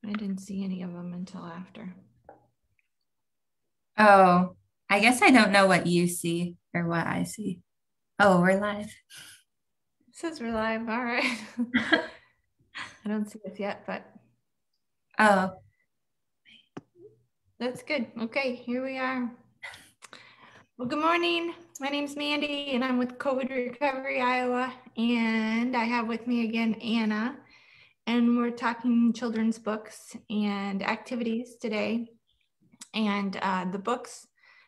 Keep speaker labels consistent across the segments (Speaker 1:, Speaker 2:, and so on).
Speaker 1: I didn't see any of them until after.
Speaker 2: Oh, I guess I don't know what you see or what I see. Oh, we're live.
Speaker 1: It says we're live. All right. I don't see us yet, but
Speaker 2: Oh,
Speaker 1: that's good. Okay, here we are. Well, good morning. My name's Mandy, and I'm with COVID Recovery Iowa. And I have with me again Anna, and we're talking children's books and activities today. And the books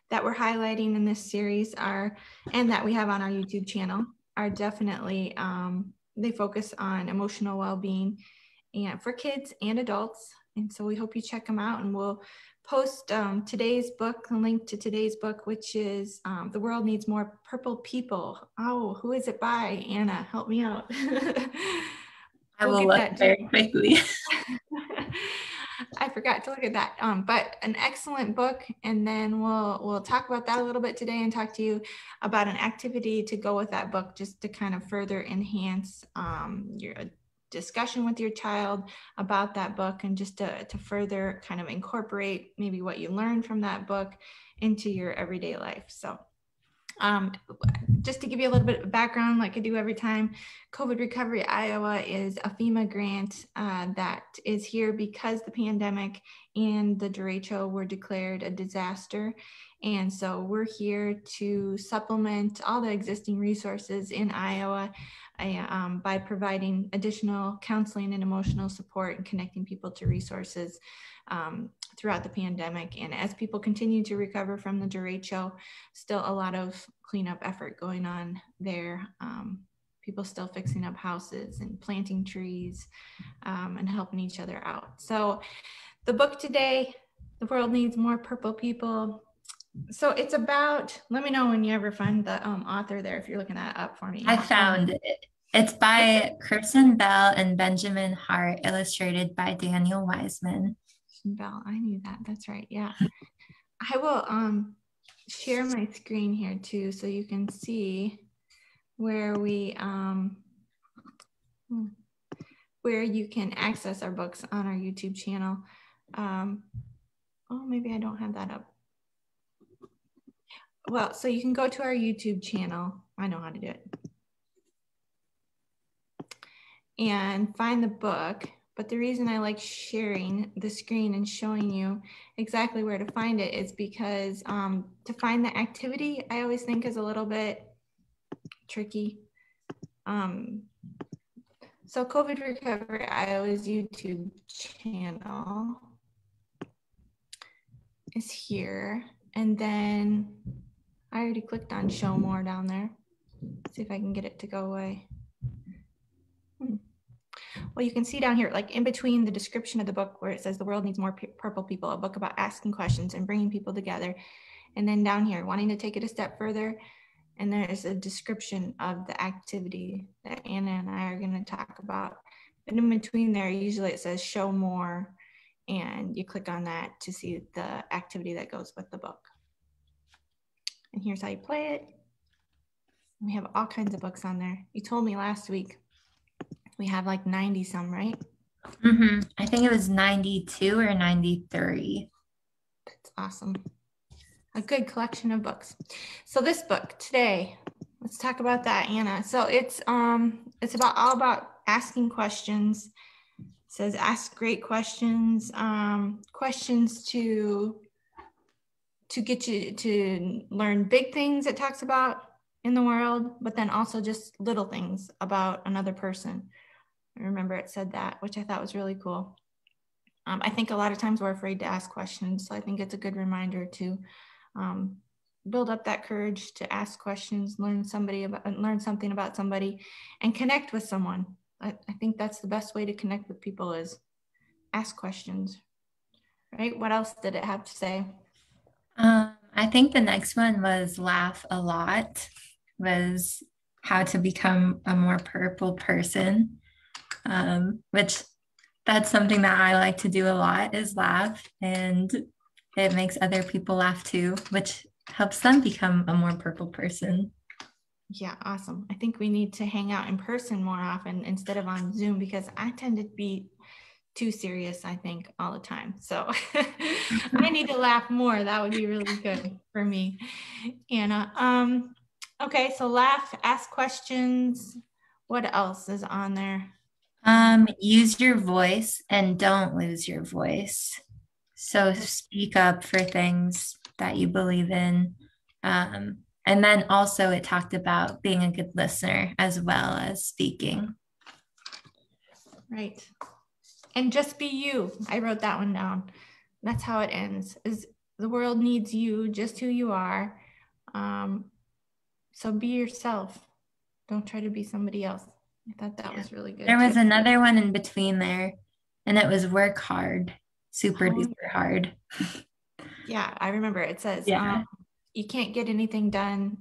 Speaker 1: that we're highlighting in this series are, and that we have on our YouTube channel, are definitely, they focus on emotional well-being and for kids and adults. And so we hope you check them out, and we'll post today's book, the link to today's book, which is The World Needs More Purple People. Oh, who is it by? Anna, help me out.
Speaker 2: I
Speaker 1: We'll
Speaker 2: will
Speaker 1: get
Speaker 2: look
Speaker 1: that
Speaker 2: very quickly.
Speaker 1: I forgot to look at that. But an excellent book, and then we'll talk about that a little bit today, and talk to you about an activity to go with that book, just to kind of further enhance your discussion with your child about that book, and just to further kind of incorporate maybe what you learned from that book into your everyday life. So just to give you a little bit of background, like I do every time, COVID Recovery Iowa is a FEMA grant that is here because the pandemic and the derecho were declared a disaster. And so we're here to supplement all the existing resources in Iowa by providing additional counseling and emotional support and connecting people to resources throughout the pandemic. And as people continue to recover from the derecho, still a lot of cleanup effort going on there. People still fixing up houses and planting trees and helping each other out. So the book today, The World Needs More Purple People. So it's about, let me know when you ever find the author there, if you're looking that up for me.
Speaker 2: I found it. It's by Kirsten Bell and Benjamin Hart, illustrated by Daniel Wiseman.
Speaker 1: Bell, I knew that. That's right. Yeah. I will share my screen here too, so you can see where we where you can access our books on our YouTube channel. Oh, maybe I don't have that up. Well, so you can go to our YouTube channel. I know how to do it. And find the book. But the reason I like sharing the screen and showing you exactly where to find it is because to find the activity, I always think is a little bit tricky. So COVID Recovery Iowa's YouTube channel is here. And then I already clicked on show more down there. Let's see if I can get it to go away. Well, you can see down here, like in between the description of the book where it says The World Needs More Purple People, a book about asking questions and bringing people together. And then down here, wanting to take it a step further. And there's a description of the activity that Anna and I are going to talk about. And in between there, usually it says show more. And you click on that to see the activity that goes with the book. And here's how you play it. We have all kinds of books on there. You told me last week we have like 90 some, right?
Speaker 2: I think it was 92 or 93.
Speaker 1: That's awesome. A good collection of books. So this book today, let's talk about that, Anna. So it's about all about asking questions. It says ask great questions, questions to get you to learn big things it talks about in the world, but then also just little things about another person. I remember it said that, which I thought was really cool. I think a lot of times we're afraid to ask questions, so I think it's a good reminder to build up that courage to ask questions, learn something about somebody, and connect with someone. I think that's the best way to connect with people is ask questions, right? What else did it have to say?
Speaker 2: I think the next one was laugh a lot, was how to become a more purple person, which that's something that I like to do a lot is laugh, and it makes other people laugh too, which helps them become a more purple person.
Speaker 1: Yeah, awesome. I think we need to hang out in person more often instead of on Zoom, because I tend to be too serious, I think, all the time. So I need to laugh more. That would be really good for me, Anna. Okay, so laugh, ask questions. What else is on there?
Speaker 2: Use your voice and don't lose your voice. So speak up for things that you believe in. And then also it talked about being a good listener as well as speaking.
Speaker 1: Right. And just be you. I wrote that one down. That's how it ends. Is the world needs you, just who you are. So be yourself. Don't try to be somebody else. I thought that was really good.
Speaker 2: There was another one in between there, and it was work hard, super duper hard.
Speaker 1: Yeah, I remember it says,
Speaker 2: Yeah.
Speaker 1: You can't get anything done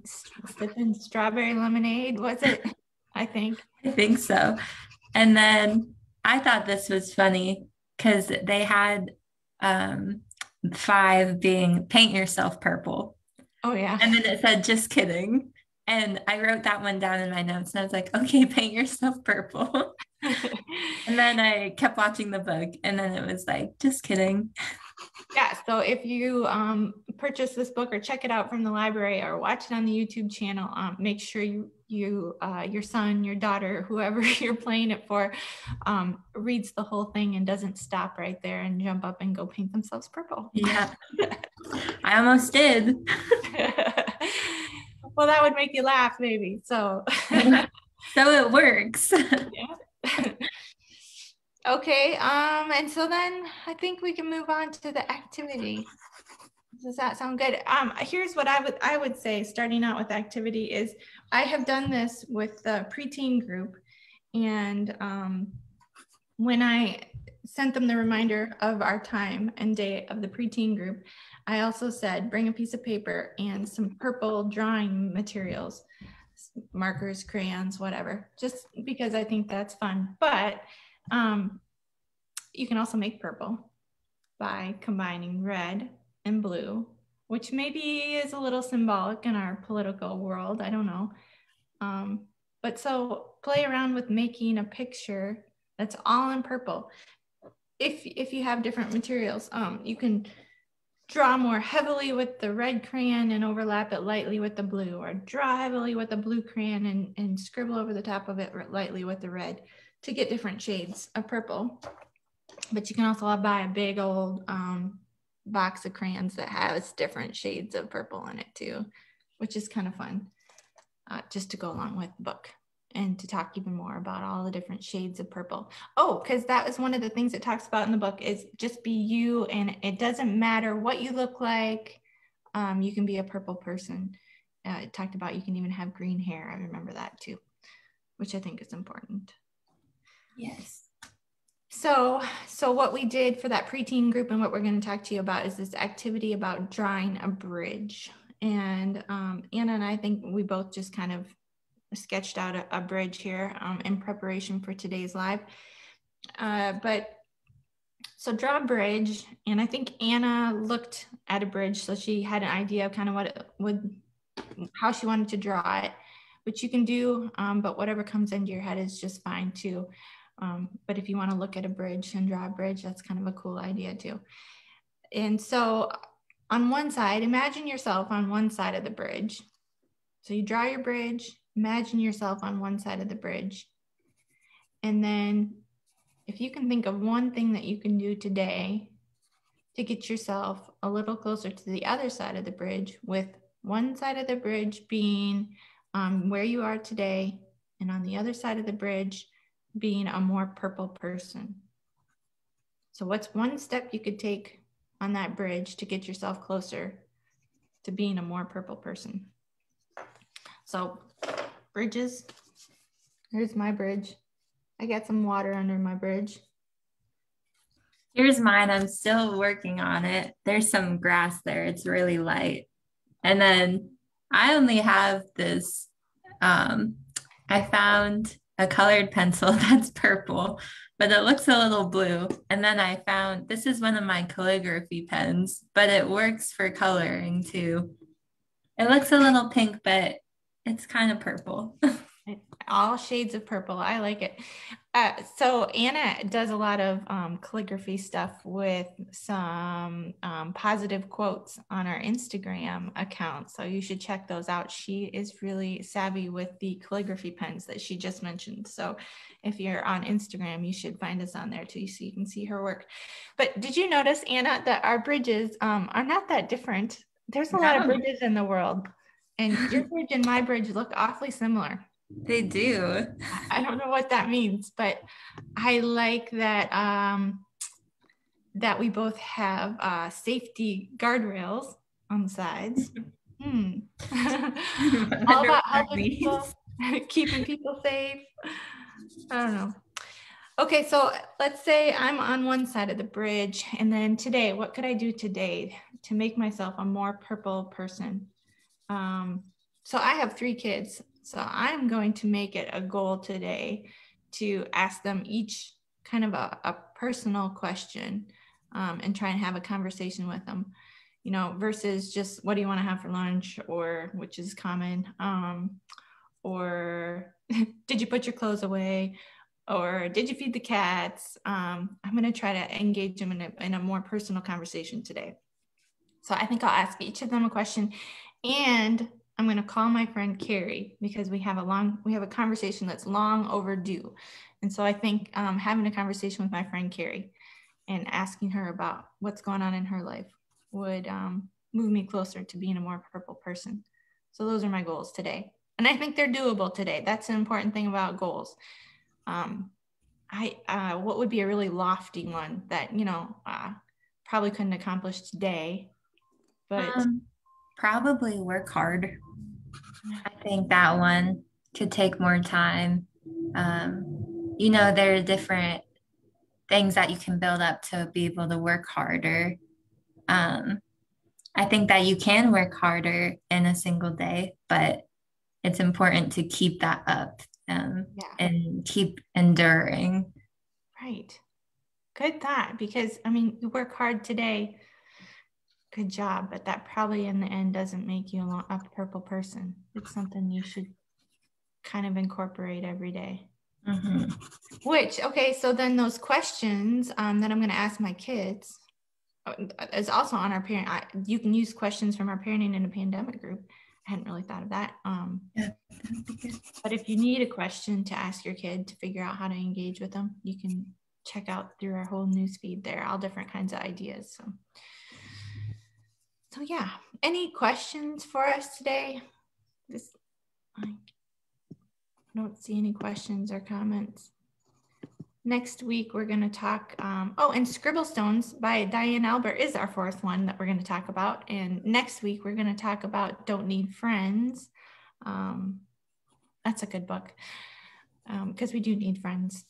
Speaker 1: sipping strawberry lemonade, was it? I think
Speaker 2: so. And then I thought this was funny because they had 5 being paint yourself purple.
Speaker 1: Oh, yeah.
Speaker 2: And then it said, just kidding. And I wrote that one down in my notes and I was like, okay, paint yourself purple. And then I kept watching the book and then it was like, just kidding.
Speaker 1: Yeah, so if you purchase this book or check it out from the library or watch it on the YouTube channel, make sure you your son, your daughter, whoever you're playing it for, reads the whole thing and doesn't stop right there and jump up and go paint themselves purple.
Speaker 2: Yeah, I almost did.
Speaker 1: Well, that would make you laugh, maybe. So
Speaker 2: it works.
Speaker 1: Yeah. Okay, and so then I think we can move on to the activity. Does that sound good? Here's what I would say, starting out with activity, is I have done this with the preteen group, and when I sent them the reminder of our time and day of the preteen group, I also said, bring a piece of paper and some purple drawing materials, markers, crayons, whatever, just because I think that's fun. But you can also make purple by combining red and blue, which maybe is a little symbolic in our political world. I don't know. But so play around with making a picture that's all in purple. If you have different materials, you can draw more heavily with the red crayon and overlap it lightly with the blue, or draw heavily with the blue crayon and scribble over the top of it lightly with the red to get different shades of purple. But you can also buy a big old box of crayons that has different shades of purple in it too, which is kind of fun, just to go along with the book and to talk even more about all the different shades of purple. Oh, because that was one of the things it talks about in the book, is just be you, and it doesn't matter what you look like. You can be a purple person. It talked about you can even have green hair. I remember that too, which I think is important.
Speaker 2: Yes.
Speaker 1: So what we did for that preteen group and what we're going to talk to you about is this activity about drawing a bridge. And Anna and I think we both just kind of sketched out a bridge here in preparation for today's live. But so draw a bridge, and I think Anna looked at a bridge, so she had an idea of kind of what it would, how she wanted to draw it, which you can do, but whatever comes into your head is just fine too. But if you want to look at a bridge and draw a bridge, that's kind of a cool idea too. And so on one side, imagine yourself on one side of the bridge. So you draw your bridge, imagine yourself on one side of the bridge. And then if you can think of one thing that you can do today to get yourself a little closer to the other side of the bridge, with one side of the bridge being where you are today, and on the other side of the bridge being a more purple person. So what's one step you could take on that bridge to get yourself closer to being a more purple person? So bridges, here's my bridge. I got some water under my bridge.
Speaker 2: Here's mine. I'm still working on it. There's some grass there. It's really light. And then I only have this, I found a colored pencil that's purple, but it looks a little blue. And then I found, this is one of my calligraphy pens, but it works for coloring too. It looks a little pink, but it's kind of purple.
Speaker 1: All shades of purple. I like it. So Anna does a lot of calligraphy stuff with some positive quotes on our Instagram account. So you should check those out. She is really savvy with the calligraphy pens that she just mentioned. So if you're on Instagram, you should find us on there too, so you can see her work. But did you notice, Anna, that our bridges are not that different? There's a lot of bridges in the world, and your bridge and my bridge look awfully similar.
Speaker 2: They do.
Speaker 1: I don't know what that means, but I like that that we both have safety guardrails on the sides. All about helping people, keeping people safe. I don't know. Okay, so let's say I'm on one side of the bridge, and then today, what could I do today to make myself a more purple person? So I have 3 kids. So I'm going to make it a goal today to ask them each kind of a personal question and try and have a conversation with them, you know, versus just what do you want to have for lunch, or which is common, or did you put your clothes away, or did you feed the cats? I'm going to try to engage them in a more personal conversation today. So I think I'll ask each of them a question, and I'm going to call my friend Carrie, because we have a conversation that's long overdue. And so I think having a conversation with my friend Carrie and asking her about what's going on in her life would move me closer to being a more purple person. So those are my goals today. And I think they're doable today. That's an important thing about goals. What would be a really lofty one that, you know, probably couldn't accomplish today, but
Speaker 2: probably work hard. I think that one could take more time. You know, there are different things that you can build up to be able to work harder. I think that you can work harder in a single day, but it's important to keep that up and keep enduring.
Speaker 1: Right. Good thought, because I mean, you work hard today. Good job, but that probably in the end doesn't make you a purple person. It's something you should kind of incorporate every day. Mm-hmm. Okay, so then those questions that I'm going to ask my kids is also on our parent. You can use questions from our Parenting in a Pandemic group. I hadn't really thought of that. But if you need a question to ask your kid to figure out how to engage with them, you can check out through our whole news feed there, all different kinds of ideas. So yeah, any questions for us today? I don't see any questions or comments. Next week, we're going to talk, and Scribblestones by Diane Albert is our 4th one that we're going to talk about. And next week, we're going to talk about Don't Need Friends. That's a good book, because we do need friends.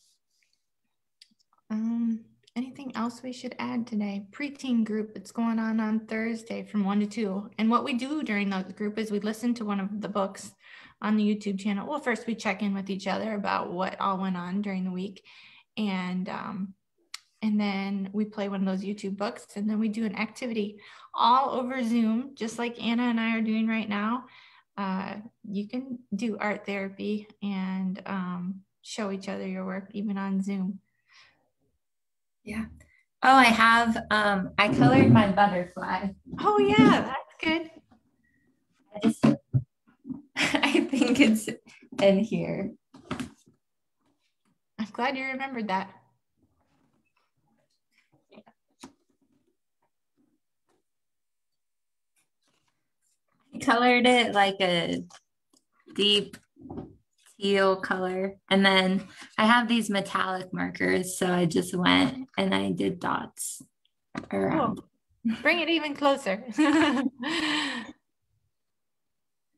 Speaker 1: Anything else we should add today? Preteen group, it's going on Thursday from 1 to 2. And what we do during the group is we listen to one of the books on the YouTube channel. Well, first we check in with each other about what all went on during the week. And then we play one of those YouTube books, and then we do an activity all over Zoom, just like Anna and I are doing right now. You can do art therapy and show each other your work even on Zoom.
Speaker 2: Yeah. Oh, I have, I colored my butterfly.
Speaker 1: Oh yeah, that's good.
Speaker 2: I think it's in here.
Speaker 1: I'm glad you remembered that.
Speaker 2: I colored it like a deep teal color. And then I have these metallic markers. So I just went and I did dots around.
Speaker 1: Cool. Bring it even closer.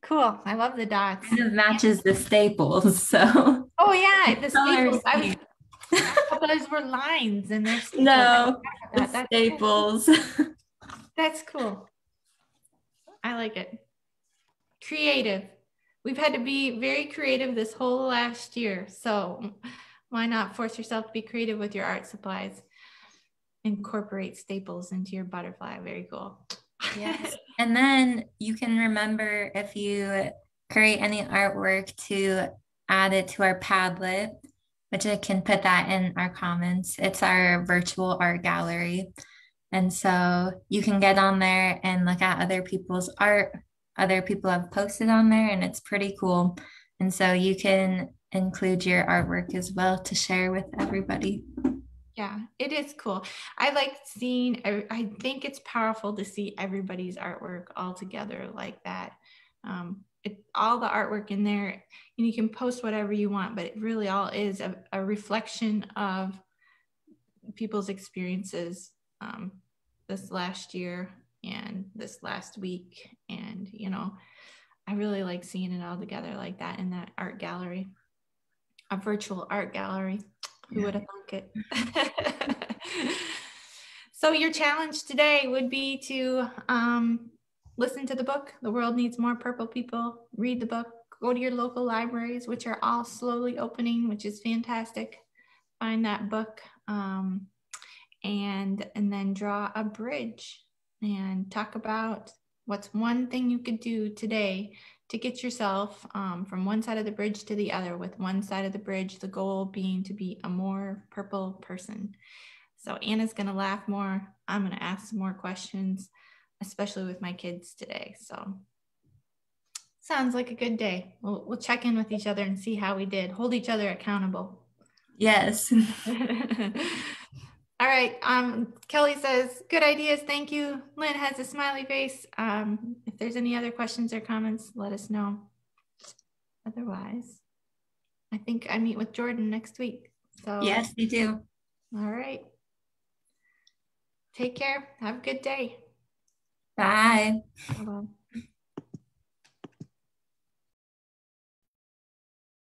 Speaker 1: Cool. I love the dots.
Speaker 2: It matches the staples. So.
Speaker 1: Oh yeah, the staples. Those were lines and they're staples.
Speaker 2: No, that's staples.
Speaker 1: Cool. That's cool. I like it. Creative. We've had to be very creative this whole last year. So why not force yourself to be creative with your art supplies? Incorporate staples into your butterfly. Very cool.
Speaker 2: Yes. And then you can remember, if you create any artwork, to add it to our Padlet. which I can put that in our comments. It's our virtual art gallery. And so you can get on there and look at other people's art. Other people have posted on there, and it's pretty cool. And so you can include your artwork as well to share with everybody.
Speaker 1: Yeah, it is cool. I like seeing, I think it's powerful to see everybody's artwork all together like that. All the artwork in there, and you can post whatever you want, but it really all is a reflection of people's experiences this last year and this last week. And, I really like seeing it all together like that in that art gallery, a virtual art gallery. Who would have thunk it? So your challenge today would be to listen to the book, The World Needs More Purple People, read the book, go to your local libraries, which are all slowly opening, which is fantastic. Find that book and then draw a bridge and talk about what's one thing you could do today to get yourself from one side of the bridge to the other, with one side of the bridge, the goal being to be a more purple person. So Anna's going to laugh more. I'm going to ask some more questions, especially with my kids today. So sounds like a good day. We'll check in with each other and see how we did. Hold each other accountable.
Speaker 2: Yes.
Speaker 1: All right. Kelly says, good ideas. Thank you. Lynn has a smiley face. If there's any other questions or comments, let us know. Otherwise, I think I meet with Jordan next week. So
Speaker 2: yes, you do.
Speaker 1: All right. Take care. Have a good day.
Speaker 2: Bye.
Speaker 1: Bye-bye.